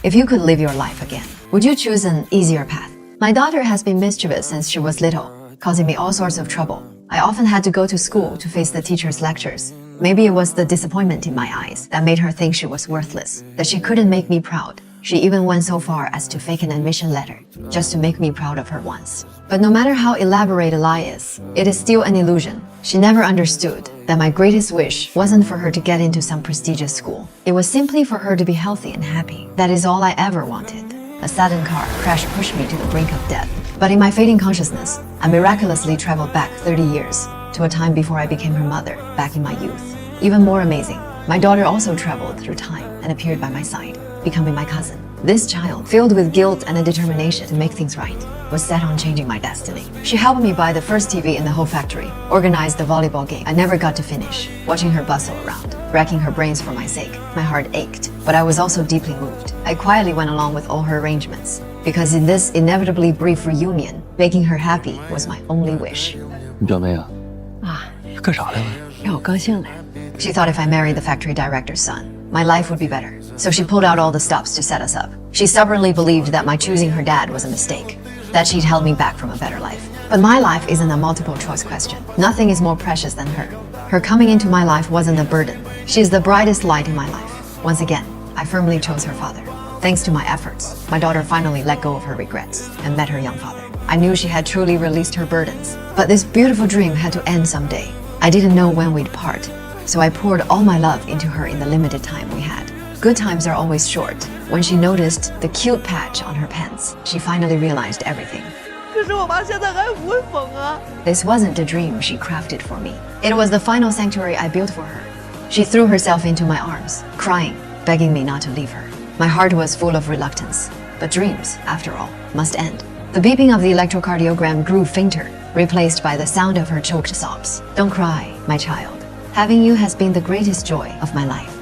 If you could live your life again, would you choose an easier path? My daughter has been mischievous since she was little, causing me all sorts of trouble. I often had to go to school to face the teacher's lectures. Maybe it was the disappointment in my eyes that made her think she was worthless, that she couldn't make me proud. She even went so far as to fake an admission letter, just to make me proud of her once. But no matter how elaborate a lie is, it is still an illusion. She never understood that my greatest wish wasn't for her to get into some prestigious school. It was simply for her to be healthy and happy. That is all I ever wanted. A sudden car crash pushed me to the brink of death. But in my fading consciousness, I miraculously traveled back 30 years to a time before I became her mother, back in my youth. Even more amazing, my daughter also traveled through time and appeared by my side, becoming my cousin. This child, filled with guilt and a determination to make things right, was set on changing my destiny. She helped me buy the first TV in the whole factory, organized the volleyball game I never got to finish, watching her bustle around, racking her brains for my sake. My heart ached, but I was also deeply moved. I quietly went along with all her arrangements, because in this inevitably brief reunion, making her happy was my only wish. 你表妹啊，干啥来了？让我高兴来。 She thought if I married the factory director's son, my life would be better. So she pulled out all the stops to set us up. She stubbornly believed that my choosing her dad was a mistake, that she'd held me back from a better life. But my life isn't a multiple choice question. Nothing is more precious than her. Her coming into my life wasn't a burden. She is the brightest light in my life. Once again, I firmly chose her father. Thanks to my efforts, my daughter finally let go of her regrets and met her young father. I knew she had truly released her burdens. But this beautiful dream had to end someday. I didn't know when we'd part, so I poured all my love into her in the limited time we had. Good times are always short. When she noticed the cute patch on her pants, she finally realized everything. 可是我妈现在还不会缝啊。 This wasn't a dream she crafted for me. It was the final sanctuary I built for her. She threw herself into my arms, crying, begging me not to leave her. My heart was full of reluctance. But dreams, after all, must end. The beeping of the electrocardiogram grew fainter, replaced by the sound of her choked sobs. Don't cry, my child. Having you has been the greatest joy of my life.